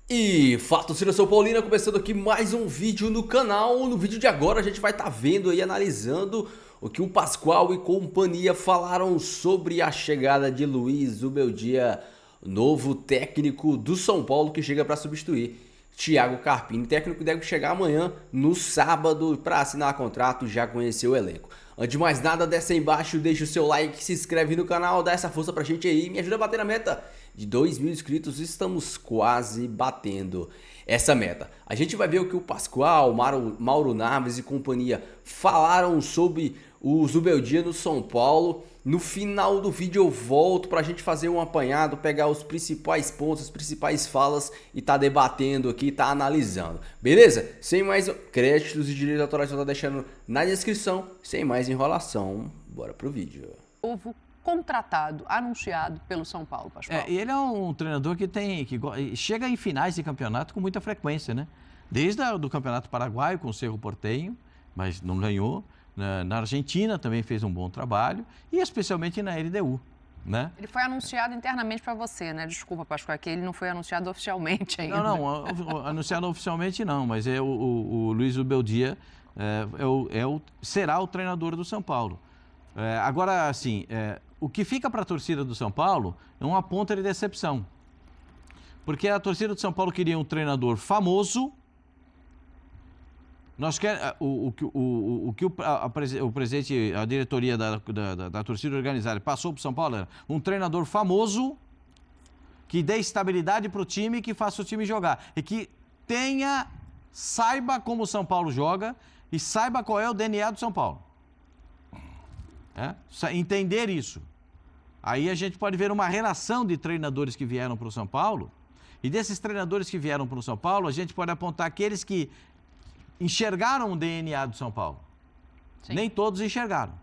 E fala, torcida São Paulina, começando aqui mais um vídeo no canal. No vídeo de agora a gente vai estar vendo e analisando o que o Pascoal e companhia falaram sobre a chegada de Luiz Zubeldia, novo técnico do São Paulo que chega para substituir Thiago Carpini. O técnico deve chegar amanhã, no sábado, para assinar contrato e já conhecer o elenco. Antes de mais nada, desce aí embaixo, deixa o seu like, se inscreve no canal, dá essa força pra gente aí, me ajuda a bater na meta de 2.000 inscritos. Estamos quase batendo essa meta. A gente vai ver o que o Pascoal, Mauro Naves e companhia falaram sobre o Zubeldia no São Paulo. No final do vídeo eu volto pra gente fazer um apanhado, pegar os principais pontos, as principais falas e tá debatendo aqui, tá analisando. Beleza? Sem mais créditos e direitos autorais eu tô deixando na descrição. Sem mais enrolação, bora pro vídeo. Novo contratado, anunciado pelo São Paulo, Pascoal. E ele é um treinador que chega em finais de campeonato com muita frequência, né? Desde do Campeonato Paraguaio com o Cerro Porteño, mas não ganhou. Na Argentina também fez um bom trabalho e especialmente na LDU, né? Ele foi anunciado internamente para você, né? Desculpa, Pascoal, que ele não foi anunciado oficialmente ainda. Não, anunciado oficialmente não, mas o Luiz Zubeldia será o treinador do São Paulo. Agora, assim, o que fica para a torcida do São Paulo é uma ponta de decepção. Porque a torcida do São Paulo queria um treinador famoso. O presidente, a diretoria da torcida organizada passou para o São Paulo era um treinador famoso que dê estabilidade para o time e que faça o time jogar. E que saiba como o São Paulo joga e saiba qual é o DNA do São Paulo. Entender isso. Aí a gente pode ver uma relação de treinadores que vieram para o São Paulo. E desses treinadores que vieram para o São Paulo, a gente pode apontar aqueles que enxergaram o DNA do São Paulo. Sim. Nem todos enxergaram.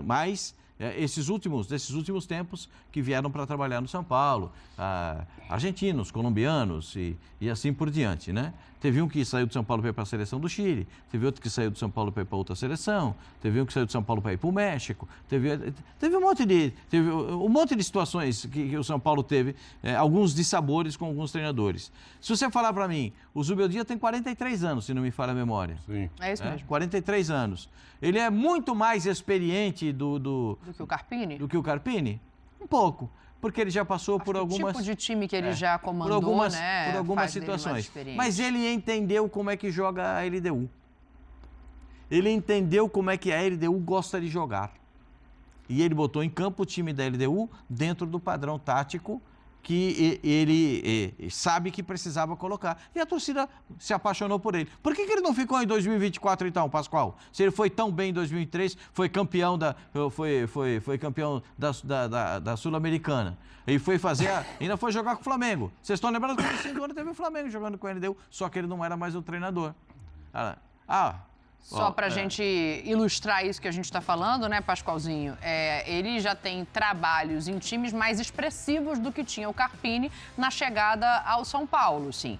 Mas desses últimos tempos que vieram para trabalhar no São Paulo, argentinos, colombianos e assim por diante, né? Teve um que saiu do São Paulo para ir para a seleção do Chile, teve outro que saiu do São Paulo para ir para outra seleção, teve um que saiu do São Paulo para ir para o México, teve um monte de situações que o São Paulo teve, alguns dissabores com alguns treinadores. Se você falar para mim, o Zubeldia tem 43 anos, se não me falha a memória. Sim. É isso mesmo. 43 anos. Ele é muito mais experiente do que o Carpini? Do que o Carpini? Um pouco. Porque ele já passou por algumas... O tipo de time que ele já comandou, por algumas situações. Mas ele entendeu como é que joga a LDU. Ele entendeu como é que a LDU gosta de jogar. E ele botou em campo o time da LDU dentro do padrão tático que ele sabe que precisava colocar. E a torcida se apaixonou por ele. Por que ele não ficou em 2024 então, Pascoal? Se ele foi tão bem em 2003, foi campeão foi campeão da Sul-Americana. E foi ainda foi jogar com o Flamengo. Vocês estão lembrando que no fim do ano teve o Flamengo jogando com o LDU, só que ele não era mais o treinador. Só para a gente ilustrar isso que a gente está falando, né, Pascoalzinho? Ele já tem trabalhos em times mais expressivos do que tinha o Carpini na chegada ao São Paulo, sim.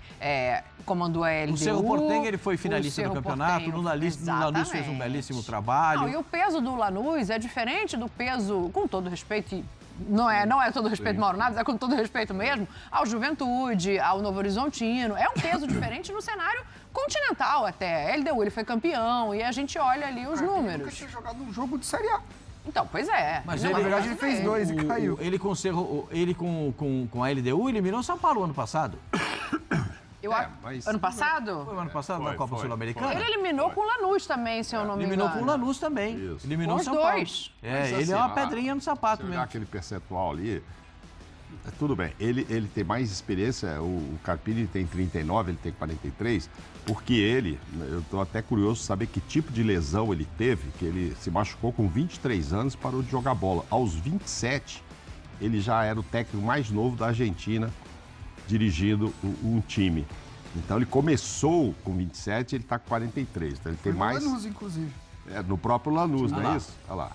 Comandou a LDU. O Cerro Porteño, ele foi finalista do campeonato, no Lanús fez um belíssimo trabalho. Não, e o peso do Lanús é diferente do peso, com todo respeito, não é todo respeito, Mauro Naves, é com todo respeito mesmo, ao Juventude, ao Novo Horizontino. É um peso diferente no cenário continental até. A LDU, ele foi campeão e a gente olha ali os números. Ele nunca tinha jogado um jogo de Série A. Então, pois é. Mas na verdade ele fez 2 e caiu. Ele com a LDU eliminou o São Paulo ano passado. Ano passado? Foi o ano passado na Copa Sul-Americana? Ele eliminou com o Lanús também, se eu não me engano. Eliminou com o Lanús também. Isso. Eliminou o São dois. Paulo. Ele é uma pedrinha no sapato mesmo. Aquele percentual ali, tudo bem. Ele tem mais experiência, o Carpini tem 39, ele tem 43, porque eu estou até curioso de saber que tipo de lesão ele teve, que ele se machucou com 23 anos e parou de jogar bola. Aos 27, ele já era o técnico mais novo da Argentina, dirigindo um time. Então ele começou com 27, ele está com 43. Então ele tem mais. No Lanús, inclusive. No próprio Lanús, não é isso? Olha lá.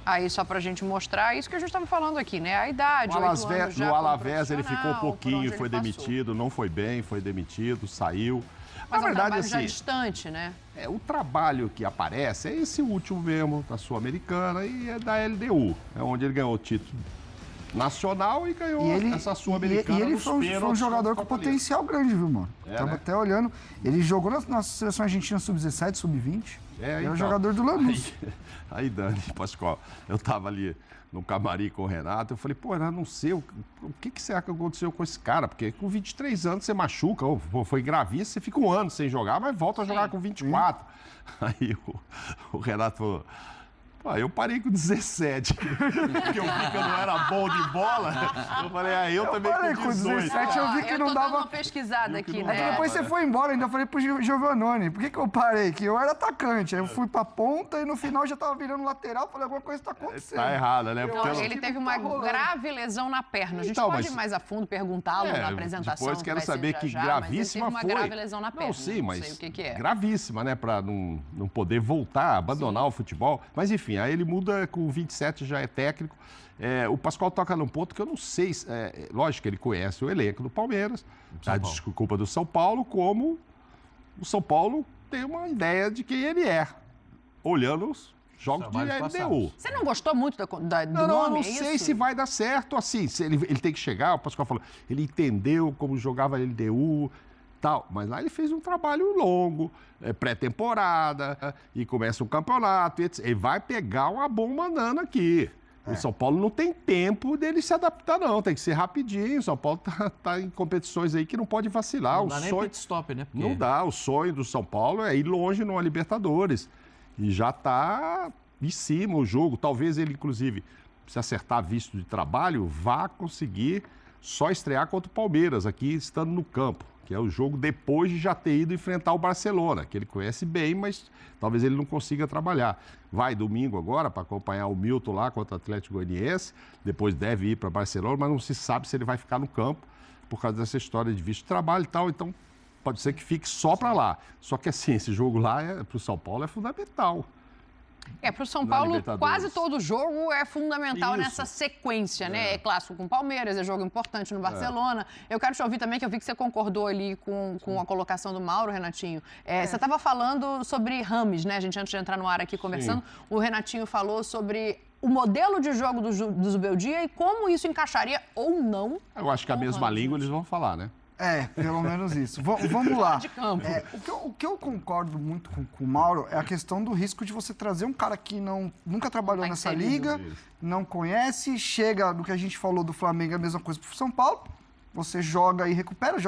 Aí só pra gente mostrar isso que a gente estava falando aqui, né? A idade, 8 anos já no Alavés ele ficou um por pouquinho, onde foi ele demitido, não foi bem, foi demitido, saiu. Mas Na verdade, trabalho já assim, distante, né? o trabalho que aparece é esse último mesmo, da Sul-Americana e é da LDU. É onde ele ganhou o título nacional e ganhou essa Sul-Americana. E ele foi um jogador com potencial grande, viu, mano? Tava até olhando. Ele jogou na seleção argentina sub-17, sub-20. Ele é o jogador do Lanús. Aí, Dani, Pascoal, eu tava ali no camarim com o Renato, eu falei, pô, Renato, não sei, o que será que aconteceu com esse cara? Porque com 23 anos você machuca, foi gravíssimo, você fica um ano sem jogar, mas volta a jogar com 24. Aí o Renato falou, pô, eu parei com 17, porque eu vi que eu não era bom de bola. Eu falei, eu também parei com 17, eu vi que não dava... Eu tô dando uma pesquisada aqui, né? Aí depois você foi embora, ainda falei pro Giovanoni, por que eu parei? Que eu era atacante, aí eu fui pra ponta e no final já tava virando lateral, falei, alguma coisa tá acontecendo. Tá errada, né? Ele teve uma grave lesão na perna. A gente pode ir mais a fundo, perguntá-lo na apresentação. Depois quero saber que gravíssima foi. Ele teve uma grave lesão na perna. Não, sim, mas não sei o que é. gravíssima, né? Pra não poder voltar, abandonar o futebol. Mas enfim, aí ele muda com 27, já é técnico. O Pascoal toca num ponto que eu não sei, lógico que ele conhece o elenco do Palmeiras, a desculpa do São Paulo, como o São Paulo tem uma ideia de quem ele é, olhando os jogos de LDU. Você não gostou muito do nome? Não sei se vai dar certo assim, ele tem que chegar, o Pascoal falou, ele entendeu como jogava LDU, tal, mas lá ele fez um trabalho longo, pré-temporada, e começa um campeonato, etc. Ele vai pegar uma bomba andando aqui. O São Paulo não tem tempo dele se adaptar, não. Tem que ser rapidinho. O São Paulo tá em competições aí que não pode vacilar. Não dá nem pit stop, né? Não dá. O sonho do São Paulo é ir longe numa Libertadores. E já tá em cima o jogo. Talvez ele, inclusive, se acertar visto de trabalho, vá conseguir só estrear contra o Palmeiras, aqui estando no campo, que é o jogo depois de já ter ido enfrentar o Barcelona, que ele conhece bem, mas talvez ele não consiga trabalhar. Vai domingo agora para acompanhar o Milton lá contra o Atlético Goianiense, depois deve ir para Barcelona, mas não se sabe se ele vai ficar no campo por causa dessa história de visto de trabalho e tal, então pode ser que fique só para lá. Só que assim, esse jogo lá para o São Paulo é fundamental. Para o São Paulo, quase todo jogo é fundamental nessa sequência, né? É clássico com o Palmeiras, é jogo importante no Barcelona. Eu quero te ouvir também, que eu vi que você concordou ali com a colocação do Mauro, Renatinho. Você estava falando sobre Rames, né? A gente, antes de entrar no ar aqui conversando, o Renatinho falou sobre o modelo de jogo do Zubeldia e como isso encaixaria ou não. Eu acho que a mesma língua eles vão falar, né? Pelo menos isso. Vamos lá. O que eu concordo muito com o Mauro é a questão do risco de você trazer um cara que nunca trabalhou nessa liga, não conhece, chega do que a gente falou do Flamengo, é a mesma coisa pro São Paulo. Você joga e recupera,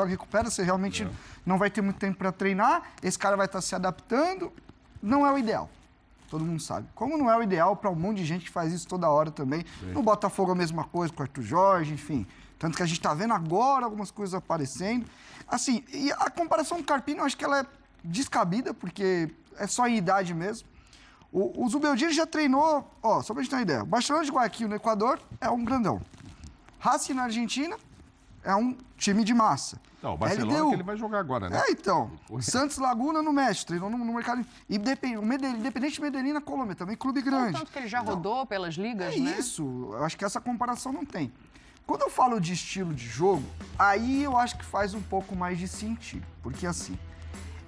você realmente não vai ter muito tempo para treinar, esse cara vai estar se adaptando. Não é o ideal. Todo mundo sabe. Como não é o ideal para um monte de gente que faz isso toda hora também. No Botafogo a mesma coisa, com o Arthur Jorge, enfim. Tanto que a gente está vendo agora algumas coisas aparecendo. Assim, e a comparação com o Carpini, eu acho que ela é descabida, porque é só em idade mesmo. O Zubeldia já treinou, só pra gente ter uma ideia, o Barcelona de Guayaquil no Equador é um grandão. Racing na Argentina é um time de massa. Não, o Barcelona LDU. Que ele vai jogar agora, né? Santos Laguna no México, treinou no mercado. E Independente Medellín na Colômbia, também clube grande. Tanto que ele já rodou pelas ligas, né? Isso, eu acho que essa comparação não tem. Quando eu falo de estilo de jogo, aí eu acho que faz um pouco mais de sentido. Porque, assim,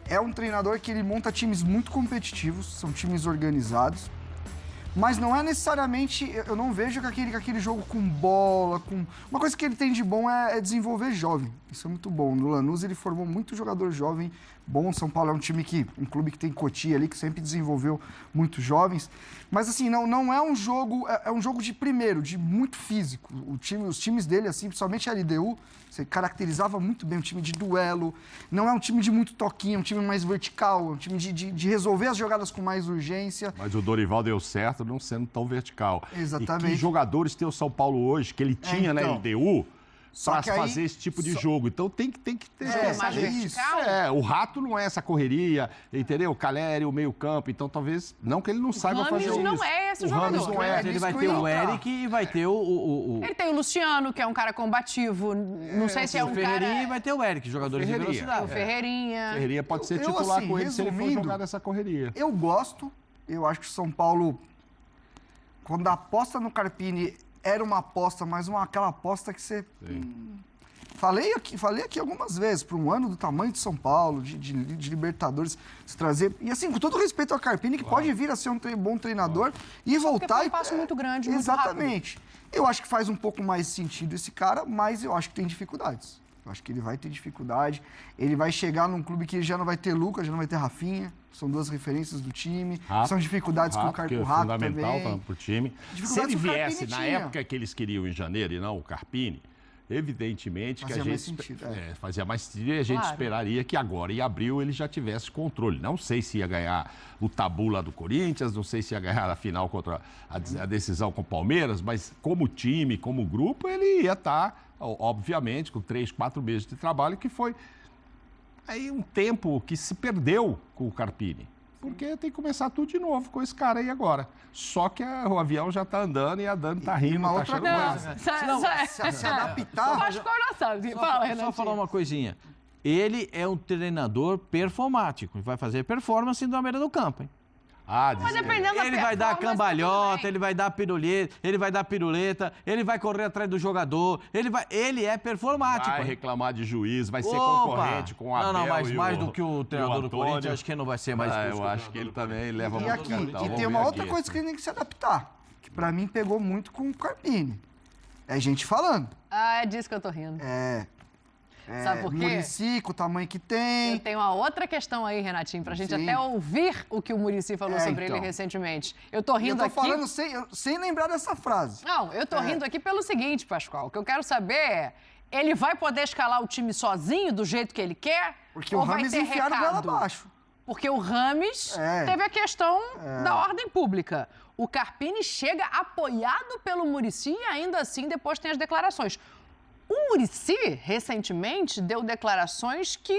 é um treinador que ele monta times muito competitivos, são times organizados, mas não é necessariamente... Eu não vejo que aquele jogo com bola, com... Uma coisa que ele tem de bom é desenvolver jovem. Isso é muito bom. No Lanús ele formou muito jogador jovem bom. São Paulo é um clube que tem Cotia ali, que sempre desenvolveu muitos jovens. Mas assim, não é um jogo... É um jogo de muito físico. Os times dele, assim, principalmente a LDU, você caracterizava muito bem um time de duelo. Não é um time de muito toquinho, é um time mais vertical, é um time de resolver as jogadas com mais urgência. Mas o Dorival deu certo não sendo tão vertical. Exatamente. E que jogadores tem o São Paulo hoje, que ele tinha na LDU... para fazer esse tipo de jogo. Então tem que ter mais vertical? O Rato não é essa correria, entendeu? O Caleri, o meio-campo. Então talvez. Não que ele não saiba fazer isso. O Rames não é esse jogador. Rames não é. Ele vai ter o Eric e vai ter o... Ele tem o Luciano, que é um cara combativo. Não sei se é um cara... O Ferreirinha e vai ter o Eric, jogadores de velocidade. O Ferreirinha. O Ferreirinha pode ser titular com ele se ele for jogar nessa correria. Eu gosto. Eu acho que o São Paulo, quando aposta no Carpini, era uma aposta, mas aquela aposta que você... Falei aqui algumas vezes, para um ano do tamanho de São Paulo, de Libertadores, se trazer... E assim, com todo respeito ao Carpini, que pode vir a ser um bom treinador e voltar... Porque foi um passo muito grande, muito Exatamente. rápido. Eu acho que faz um pouco mais sentido esse cara, mas eu acho que tem dificuldades. Eu acho que ele vai ter dificuldade. Ele vai chegar num clube que já não vai ter Lucas, já não vai ter Rafinha. São duas referências do time. São dificuldades com o Rato fundamental também. Para o time. Se ele viesse na época que eles queriam em janeiro e não o Carpini, evidentemente fazia que a mais gente sentido, fazia mais sentido e a gente esperaria que agora, em abril, ele já tivesse controle. Não sei se ia ganhar o tabu lá do Corinthians, não sei se ia ganhar a final contra a decisão com o Palmeiras, mas como time, como grupo, ele ia estar, obviamente, com 3, 4 meses de trabalho, que foi aí um tempo que se perdeu com o Carpini. Porque tem que começar tudo de novo com esse cara aí agora. Só que o avião já tá andando e a Dani tá rindo, uma tá outra achando coisa. Se adaptar... O Pascoal já sabe. Fala, Renatinho. Só falar uma coisinha. Ele é um treinador performático. Vai fazer performance na beira do campo, hein? Mas dependendo da Ele vai dar performance, cambalhota, ele vai dar piruleta, ele vai correr atrás do jogador, ele é performático. Vai reclamar de juiz, vai ser concorrente com o Abel. Não, mas mais do que o treinador do Corinthians, acho que não vai ser mais eu acho que ele também leva E muito aqui, capital. e tem uma outra coisa que ele tem que se adaptar, que pra mim pegou muito com o Carpini. É gente falando. É disso que eu tô rindo. Sabe por quê? Muricy, com o tamanho que tem. Eu tenho uma outra questão aí, Renatinho, pra gente até ouvir o que o Muricy falou sobre então. ele recentemente. Eu tô rindo aqui... Eu tô falando sem lembrar dessa frase. Não, eu tô rindo aqui pelo seguinte, Pascoal. O que eu quero saber é, ele vai poder escalar o time sozinho, do jeito que ele quer? Porque o Rames enfiaram goela abaixo. Porque o Rames teve a questão da ordem pública. O Carpini chega apoiado pelo Muricy e ainda assim depois tem as declarações. O Muricy, recentemente, deu declarações que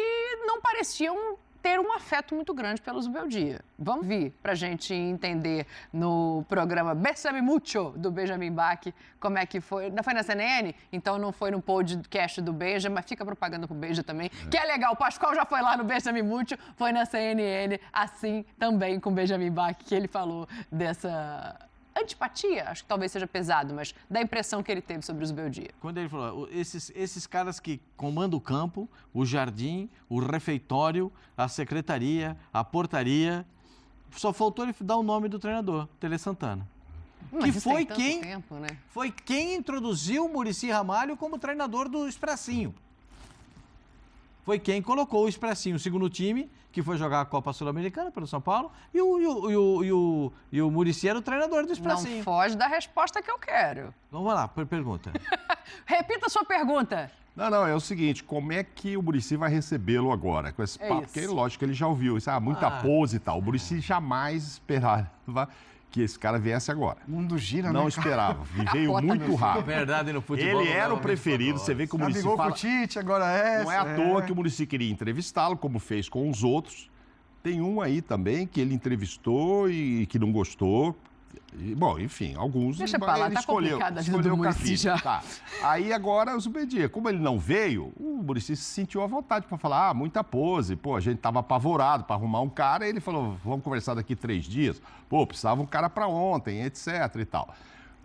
não pareciam ter um afeto muito grande pelo Zubeldia. Vamos vir pra gente entender no programa Bésame Mucho, do Benjamin Bach, como é que foi. Não foi na CNN? Então não foi no podcast do Benja, mas fica propaganda pro Benja também, que é legal. O Pascoal já foi lá no Bésame Mucho, foi na CNN, assim também com o Benjamin Bach, que ele falou dessa... antipatia, acho que talvez seja pesado, mas da impressão que ele teve sobre o Zubeldia. Quando ele falou, esses caras que comandam o campo, o jardim, o refeitório, a secretaria, a portaria, só faltou ele dar o nome do treinador, Tele Santana. Mas que foi quem, tempo, né? Foi quem introduziu o Muricy Ramalho como treinador do Expressinho. Foi quem colocou o Expressinho, o segundo time, que foi jogar a Copa Sul-Americana pelo São Paulo, e o Muricy era o treinador do Expressinho. Não foge da resposta que eu quero. Vamos lá, pergunta. Repita a sua pergunta. Não, é o seguinte, como é que o Muricy vai recebê-lo agora? Com esse papo, porque lógico que ele já ouviu isso, muita pose e tal. O Muricy jamais esperava que esse cara viesse agora. O mundo gira, não né? Esperava. Veio muito rápido. Verdade, no futebol. Ele era o preferido. Você vê que o Muricy fala... Tite, agora Não é à toa que o Muricy queria entrevistá-lo, como fez com os outros. Tem um aí também que ele entrevistou e que não gostou. Bom, enfim, alguns... Deixa pra lá, tá complicada a vida do Muricy já. Tá. Aí agora o Zubeldia, como ele não veio, o Muricy se sentiu à vontade para falar, muita pose, a gente tava apavorado para arrumar um cara, e ele falou, vamos conversar daqui 3 dias, precisava um cara para ontem, etc e tal.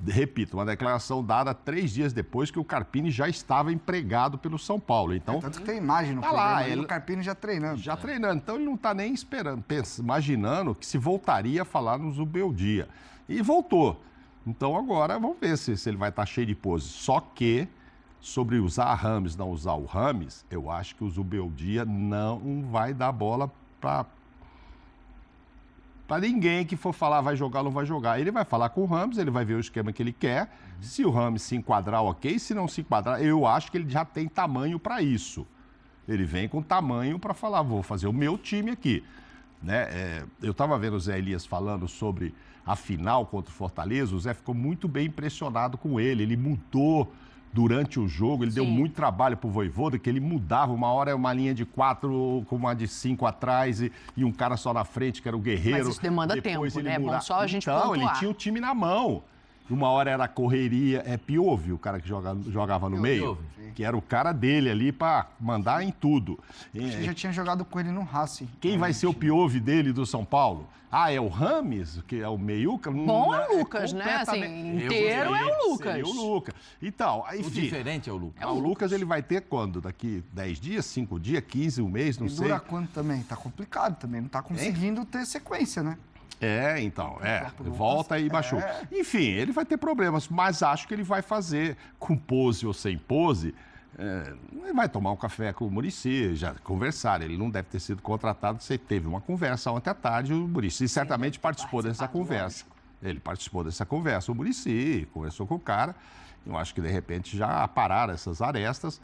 Repito, uma declaração dada 3 dias depois que o Carpini já estava empregado pelo São Paulo. Então, tanto que tem imagem no programa, o Carpini já treinando. Já treinando, então ele não está nem esperando, imaginando que se voltaria a falar no Zubeldia. E voltou. Então agora vamos ver se ele vai estar cheio de pose. Só que, sobre usar Rames, não usar o Rames, eu acho que o Zubeldia não vai dar bola para ninguém que for falar vai jogar ou não vai jogar. Ele vai falar com o Rames, ele vai ver o esquema que ele quer. Se o Rames se enquadrar, ok. Se não se enquadrar, eu acho que ele já tem tamanho para isso. Ele vem com tamanho para falar, vou fazer o meu time aqui. Né? Eu estava vendo o Zé Elias falando sobre a final contra o Fortaleza, o Zé ficou muito bem impressionado com ele. Ele mudou durante o jogo, ele deu muito trabalho para o Vojvoda, que ele mudava, uma hora uma linha de 4 com uma de 5 atrás e um cara só na frente, que era o Guerreiro. Mas isso demanda tempo, né? É bom só a gente pontuar. Ele tinha o time na mão. Uma hora era correria, Piove, o cara que jogava no meio, que era o cara dele ali para mandar em tudo. Você já tinha jogado com ele no Racing. Quem vai ser o Piove dele do São Paulo? É o Rames, que é o meiuca? Bom é o Lucas, né? Assim, inteiro é o Lucas. Seria o Lucas. Então, enfim. O diferente é o Lucas. O Lucas ele vai ter quando? Daqui 10 dias, 5 dias, 15, um mês, não sei. Dura quanto também? Tá complicado também, não tá conseguindo ter sequência, né? Então, volta e machuca. Enfim, ele vai ter problemas, mas acho que ele vai fazer, com pose ou sem pose, ele vai tomar um café com o Muricy, já conversaram. Ele não deve ter sido contratado, você teve uma conversa ontem à tarde, o Muricy certamente participou dessa conversa. Ele participou dessa conversa, o Muricy conversou com o cara. Eu acho que, de repente, já apararam essas arestas.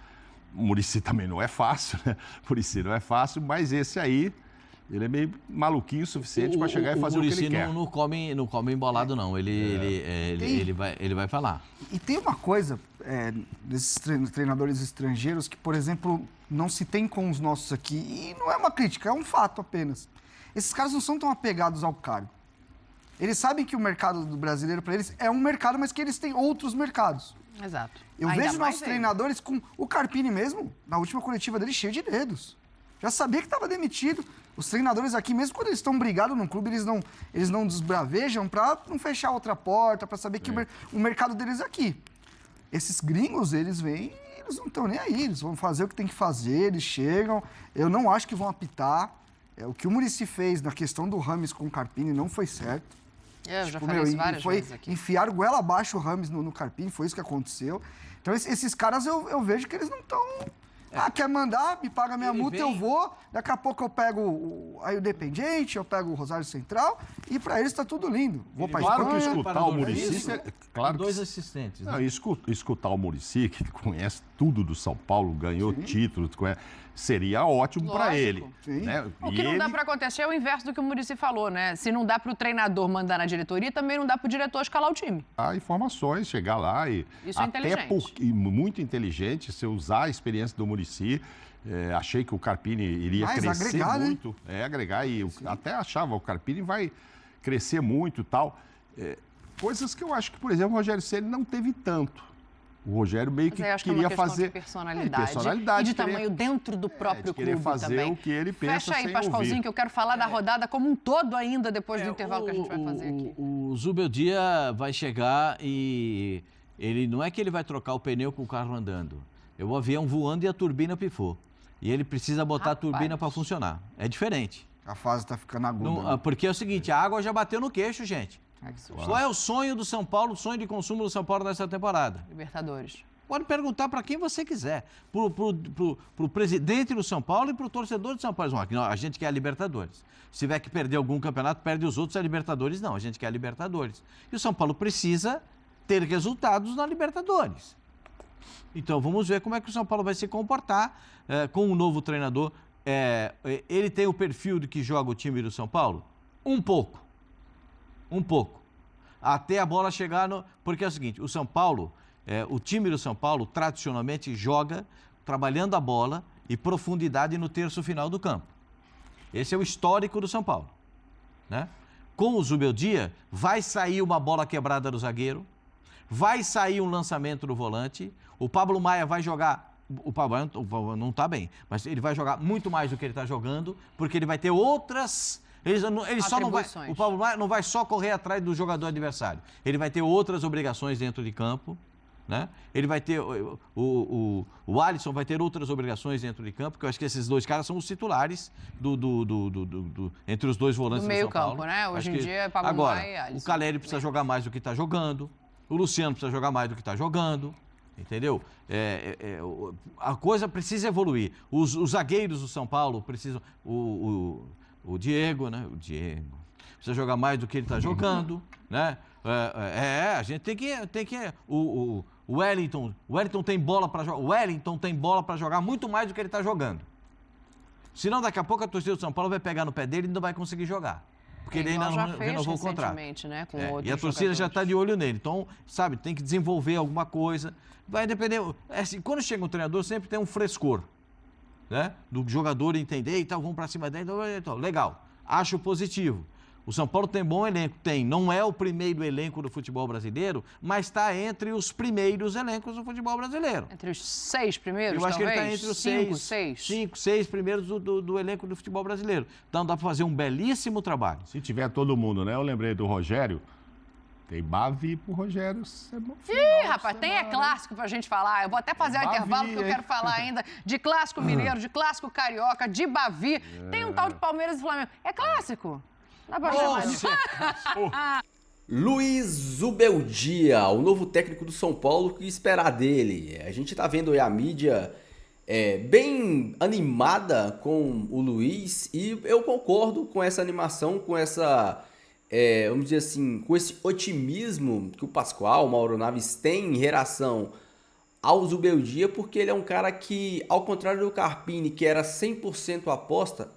O Muricy também não é fácil, né? O Muricy não é fácil, mas esse aí... Ele é meio maluquinho o suficiente para chegar e fazer o que ele quer. Não come embolado, não. Ele vai falar. E tem uma coisa desses treinadores estrangeiros que, por exemplo, não se tem com os nossos aqui. E não é uma crítica, é um fato apenas. Esses caras não são tão apegados ao cargo. Eles sabem que o mercado do brasileiro, para eles, é um mercado, mas que eles têm outros mercados. Exato. Eu vejo nossos treinadores com o Carpini mesmo, na última coletiva dele, cheio de dedos. Já sabia que estava demitido. Os treinadores aqui, mesmo quando eles estão brigados no clube, eles não desbravejam para não fechar outra porta, para saber que o mercado deles é aqui. Esses gringos, eles vêm e eles não estão nem aí. Eles vão fazer o que tem que fazer, eles chegam. Eu não acho que vão apitar. O que o Muricy fez na questão do Rames com o Carpini não foi certo. Eu já falei isso várias vezes aqui. Enfiaram goela abaixo o Rames no Carpini, foi isso que aconteceu. Então, esses caras, eu vejo que eles não estão... quer mandar, me paga minha multa, eu vou. Daqui a pouco eu pego o Independiente, eu pego o Rosário Central e para eles está tudo lindo. Vou para Claro que escutar o Muricy... Claro dois assistentes. Né? Não, escutar o Muricy, que conhece tudo do São Paulo, ganhou título, seria ótimo para ele. Né? O que não dá para acontecer é o inverso do que o Muricy falou, né? Se não dá para o treinador mandar na diretoria, também não dá para o diretor escalar o time. Há informações, chegar lá e... Isso é inteligente. Muito inteligente, se usar a experiência do Muricy. Achei que o Carpini iria crescer agregar, muito. Né? Agregar. E até achava, o Carpini vai crescer muito e tal. Coisas que eu acho que, por exemplo, o Rogério Ceni não teve tanto. O Rogério meio que queria fazer... De personalidade. E de tamanho dentro do próprio clube também. Fazer o que ele pensa. Fecha aí, Pascoalzinho, que eu quero falar da rodada como um todo ainda, depois do intervalo que a gente vai fazer aqui. O Zubeldia vai chegar e... Ele não é que ele vai trocar o pneu com o carro andando. É o avião voando e a turbina pifou. E ele precisa botar a turbina para funcionar. É diferente. A fase está ficando aguda. Porque é o seguinte, a água já bateu no queixo, gente. Qual é o sonho do São Paulo, o sonho de consumo do São Paulo nessa temporada? Libertadores. Pode perguntar para quem você quiser. Pro presidente do São Paulo e pro torcedor de São Paulo. A gente quer a Libertadores. Se tiver que perder algum campeonato, perde os outros. A Libertadores não, a gente quer a Libertadores. E o São Paulo precisa ter resultados na Libertadores. Então, vamos ver como é que o São Paulo vai se comportar com o novo treinador. Ele tem o perfil de que joga o time do São Paulo? Um pouco. Até a bola chegar no... Porque é o seguinte, o São Paulo, o time do São Paulo, tradicionalmente, joga trabalhando a bola e profundidade no terço final do campo. Esse é o histórico do São Paulo. Né? Com o Zubeldia, vai sair uma bola quebrada do zagueiro, vai sair um lançamento do volante, o Pablo Maia vai jogar... O Pablo não está bem, mas ele vai jogar muito mais do que ele está jogando, porque ele vai ter outras... O Pablo Maia não vai só correr atrás do jogador adversário. Ele vai ter outras obrigações dentro de campo, né? Ele vai ter... O Alisson vai ter outras obrigações dentro de campo, porque eu acho que esses dois caras são os titulares entre os dois volantes do São Paulo. Meio campo, né? Hoje em dia é Pablo Maia e Alisson. O Caleri precisa jogar mais do que está jogando. O Luciano precisa jogar mais do que está jogando. Entendeu? A coisa precisa evoluir. Os zagueiros do São Paulo precisam... O Diego, né? O Diego precisa jogar mais do que ele está jogando, né? A gente tem que o Wellington tem bola para jogar. O Wellington tem bola para jogar muito mais do que ele está jogando. Senão daqui a pouco a torcida do São Paulo vai pegar no pé dele e não vai conseguir jogar. Porque ele ainda não renovou o contrato. Né, com e a torcida já está de olho nele. Então, sabe, tem que desenvolver alguma coisa. Vai depender. Assim, quando chega um treinador, sempre tem um frescor. Né? Do jogador entender e tal, vamos para cima dele, então, legal, acho positivo. O São Paulo tem bom elenco, não é o primeiro elenco do futebol brasileiro, mas está entre os primeiros elencos do futebol brasileiro. Entre os 6 primeiros, eu acho talvez? Que ele está entre os 6 primeiros do elenco do futebol brasileiro. Então dá para fazer um belíssimo trabalho. Se tiver todo mundo, né? Eu lembrei do Rogério. Tem Bavi pro Rogério. Rapaz, tem clássico pra gente falar. Eu vou até fazer o intervalo, porque eu quero falar ainda de clássico mineiro, de clássico carioca, de Bavi. Tem um tal de Palmeiras e Flamengo. É clássico. Dá pra chamar de... Luiz Zubeldia, o novo técnico do São Paulo, o que esperar dele? A gente tá vendo aí a mídia bem animada com o Luiz e eu concordo com essa animação, com essa, vamos dizer assim, com esse otimismo que o Pascoal, o Mauro Naves tem em relação ao Zubeldia, porque ele é um cara que, ao contrário do Carpini, que era 100% aposta,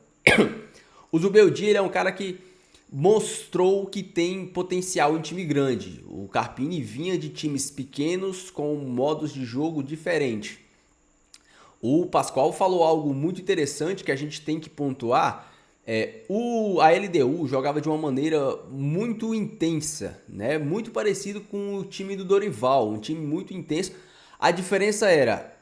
o Zubeldia ele é um cara que mostrou que tem potencial em time grande. O Carpini vinha de times pequenos com modos de jogo diferentes. O Pascoal falou algo muito interessante que a gente tem que pontuar. A LDU jogava de uma maneira muito intensa, né? Muito parecido com o time do Dorival, um time muito intenso. A diferença era,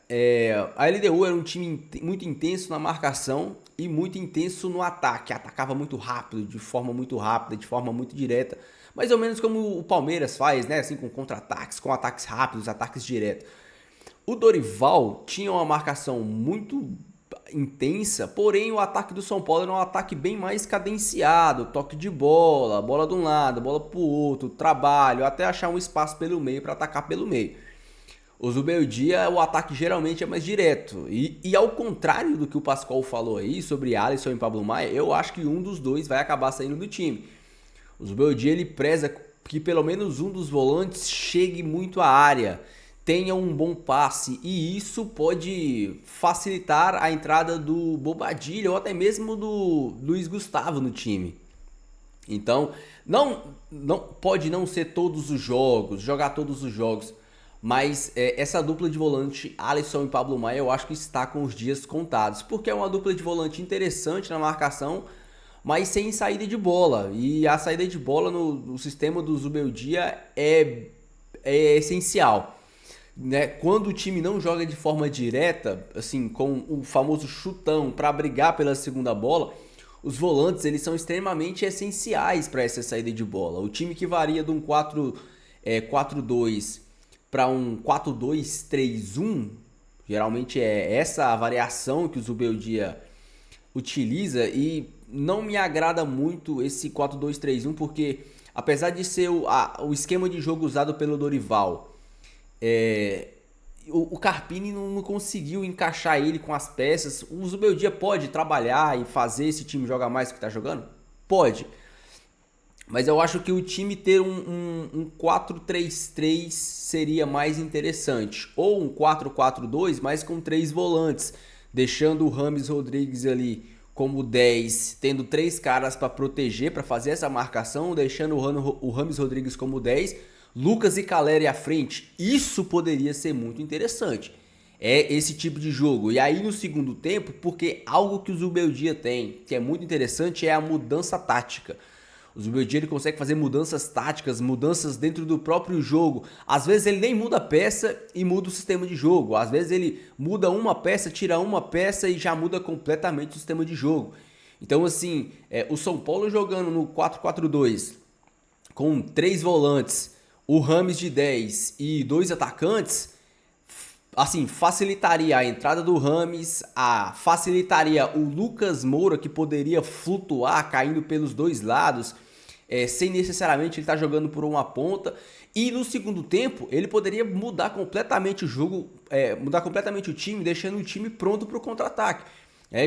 a LDU era um time muito intenso na marcação e muito intenso no ataque. Atacava muito rápido, de forma muito rápida, de forma muito direta. Mais ou menos como o Palmeiras faz, né? Assim, com contra-ataques, com ataques rápidos, ataques diretos. O Dorival tinha uma marcação muito intensa, porém o ataque do São Paulo era um ataque bem mais cadenciado. Toque de bola, bola de um lado, bola pro outro, trabalho, até achar um espaço pelo meio para atacar pelo meio. O Zubeldia, o ataque geralmente é mais direto. E ao contrário do que o Pascoal falou aí sobre Alisson e Pablo Maia, eu acho que um dos dois vai acabar saindo do time. O Zubeldia, ele preza que pelo menos um dos volantes chegue muito à área, tenha um bom passe, e isso pode facilitar a entrada do Bobadilha ou até mesmo do Luiz Gustavo no time. Então, não pode não ser todos os jogos, jogar todos os jogos, mas essa dupla de volante, Alisson e Pablo Maia, eu acho que está com os dias contados, porque é uma dupla de volante interessante na marcação, mas sem saída de bola. E a saída de bola no sistema do Zubeldia é essencial, né? Quando o time não joga de forma direta, assim, com o famoso chutão para brigar pela segunda bola, os volantes eles são extremamente essenciais para essa saída de bola. O time que varia de um 4-2 para um 4-2-3-1, geralmente é essa a variação que o Zubeldia utiliza, e não me agrada muito esse 4-2-3-1, porque apesar de ser o esquema de jogo usado pelo Dorival, o Carpini não conseguiu encaixar ele com as peças. O Zubeldia pode trabalhar e fazer esse time jogar mais do que está jogando? Pode. Mas eu acho que o time ter um 4-3-3 seria mais interessante. Ou um 4-4-2, mas com 3 volantes. Deixando o Rames Rodrigues ali como 10, tendo 3 caras para proteger, para fazer essa marcação. Deixando o Rames Rodrigues como 10. Lucas e Caleri à frente. Isso poderia ser muito interessante. É esse tipo de jogo. E aí no segundo tempo, porque algo que o Zubeldia tem, que é muito interessante, é a mudança tática. O Zubeldia ele consegue fazer mudanças táticas, mudanças dentro do próprio jogo. Às vezes ele nem muda a peça e muda o sistema de jogo. Às vezes ele muda uma peça, tira uma peça e já muda completamente o sistema de jogo. Então assim, o São Paulo jogando no 4-4-2 com 3 volantes, o Rames de 10 e 2 atacantes, assim, facilitaria a entrada do Rames, facilitaria o Lucas Moura, que poderia flutuar caindo pelos dois lados, sem necessariamente ele estar jogando por uma ponta. E no segundo tempo, ele poderia mudar completamente o jogo, mudar completamente o time, deixando o time pronto para o contra-ataque.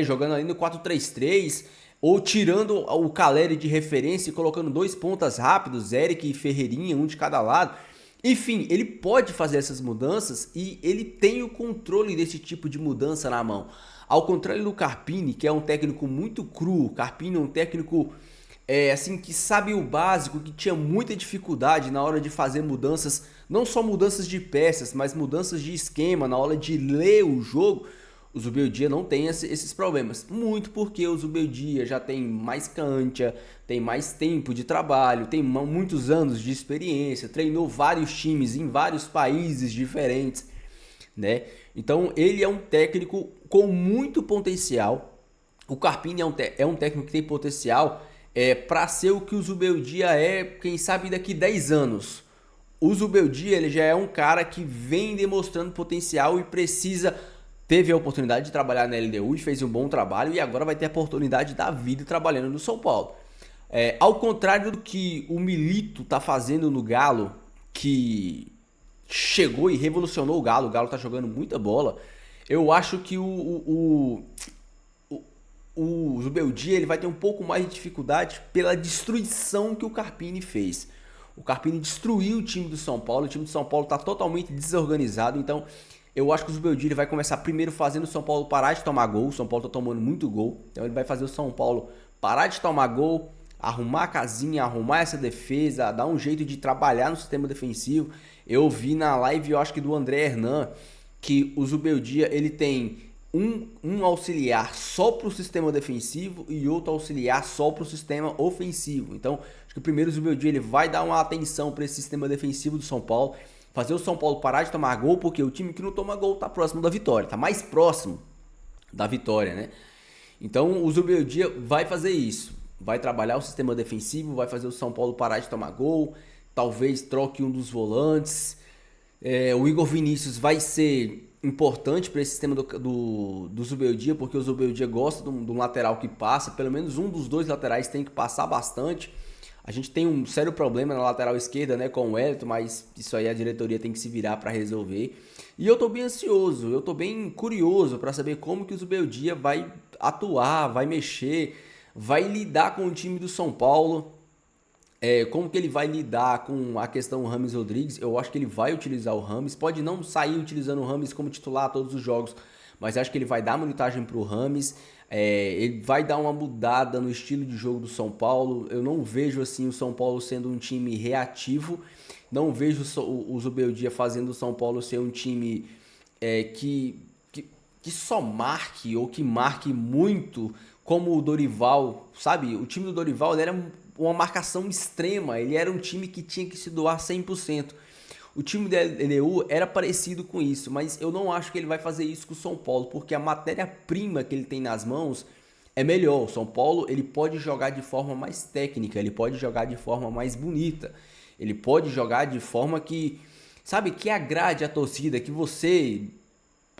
Jogando ali no 4-3-3, ou tirando o Caleri de referência e colocando 2 pontas rápidos, Eric e Ferreirinha, um de cada lado. Enfim, ele pode fazer essas mudanças e ele tem o controle desse tipo de mudança na mão. Ao contrário do Carpini, que é um técnico muito cru. Carpini é um técnico assim, que sabe o básico, que tinha muita dificuldade na hora de fazer mudanças, não só mudanças de peças, mas mudanças de esquema, na hora de ler o jogo. O Zubeldia não tem esses problemas, muito porque o Zubeldia já tem mais cancha, tem mais tempo de trabalho, tem muitos anos de experiência, treinou vários times em vários países diferentes, né? Então ele é um técnico com muito potencial. O Carpini é um técnico que tem potencial para ser o que o Zubeldia é, quem sabe daqui 10 anos. O Zubeldia ele já é um cara que vem demonstrando potencial e teve a oportunidade de trabalhar na LDU e fez um bom trabalho, e agora vai ter a oportunidade da vida trabalhando no São Paulo. Ao contrário do que o Milito tá fazendo no Galo, que chegou e revolucionou o Galo tá jogando muita bola, eu acho que o Zubeldia ele vai ter um pouco mais de dificuldade pela destruição que o Carpini fez. O Carpini destruiu o time do São Paulo, o time do São Paulo está totalmente desorganizado, então eu acho que o Zubeldia ele vai começar primeiro fazendo o São Paulo parar de tomar gol. O São Paulo está tomando muito gol, então ele vai fazer o São Paulo parar de tomar gol, arrumar a casinha, arrumar essa defesa, dar um jeito de trabalhar no sistema defensivo. Eu vi na live, eu acho que do André Hernan, que o Zubeldia ele tem um auxiliar só para o sistema defensivo e outro auxiliar só para o sistema ofensivo. Então, acho que o primeiro Zubeldia ele vai dar uma atenção para esse sistema defensivo do São Paulo, fazer o São Paulo parar de tomar gol, porque o time que não toma gol tá próximo da vitória, tá mais próximo da vitória, né? Então, o Zubeldia vai fazer isso, vai trabalhar o sistema defensivo, vai fazer o São Paulo parar de tomar gol, talvez troque um dos volantes. O Igor Vinícius vai ser importante para esse sistema do Zubeldia, porque o Zubeldia gosta de um lateral que passa, pelo menos um dos dois laterais tem que passar bastante. A gente tem um sério problema na lateral esquerda, né, com o Wellington, mas isso aí a diretoria tem que se virar para resolver. E eu tô bem ansioso, eu tô bem curioso para saber como que o Zubeldia vai atuar, vai mexer, vai lidar com o time do São Paulo. Como que ele vai lidar com a questão Rames Rodrigues. Eu acho que ele vai utilizar o Rames, pode não sair utilizando o Rames como titular todos os jogos, mas acho que ele vai dar minutagem para o Rames. Ele vai dar uma mudada no estilo de jogo do São Paulo. Eu não vejo assim o São Paulo sendo um time reativo, não vejo o Zubeldia fazendo o São Paulo ser um time que só marque ou que marque muito como o Dorival, sabe? O time do Dorival ele era uma marcação extrema, ele era um time que tinha que se doar 100%. O time do LDU era parecido com isso, mas eu não acho que ele vai fazer isso com o São Paulo, porque a matéria-prima que ele tem nas mãos é melhor. O São Paulo ele pode jogar de forma mais técnica, ele pode jogar de forma mais bonita, ele pode jogar de forma que, sabe, que agrade a torcida, que você,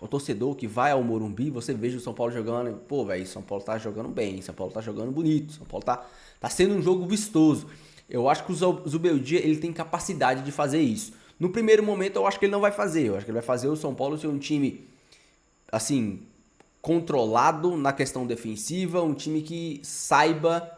o torcedor que vai ao Morumbi, você veja o São Paulo jogando, pô, velho, São Paulo tá jogando bem, São Paulo tá jogando bonito, São Paulo tá sendo um jogo vistoso. Eu acho que o Zubeldia ele tem capacidade de fazer isso. No primeiro momento eu acho que ele não vai fazer, eu acho que ele vai fazer o São Paulo ser um time, assim, controlado na questão defensiva, um time que saiba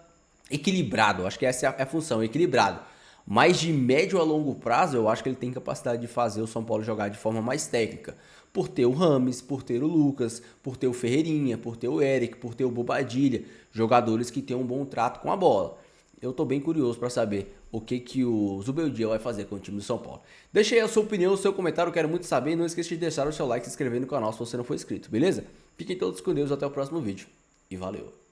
equilibrado, eu acho que essa é a função, equilibrado. Mas de médio a longo prazo, eu acho que ele tem capacidade de fazer o São Paulo jogar de forma mais técnica. Por ter o Rames, por ter o Lucas, por ter o Ferreirinha, por ter o Eric, por ter o Bobadilha. Jogadores que têm um bom trato com a bola. Eu tô bem curioso para saber o que o Zubeldia vai fazer com o time do São Paulo. Deixa aí a sua opinião, o seu comentário, eu quero muito saber. Não esqueça de deixar o seu like e se inscrever no canal se você não for inscrito, beleza? Fiquem todos com Deus, até o próximo vídeo. E valeu!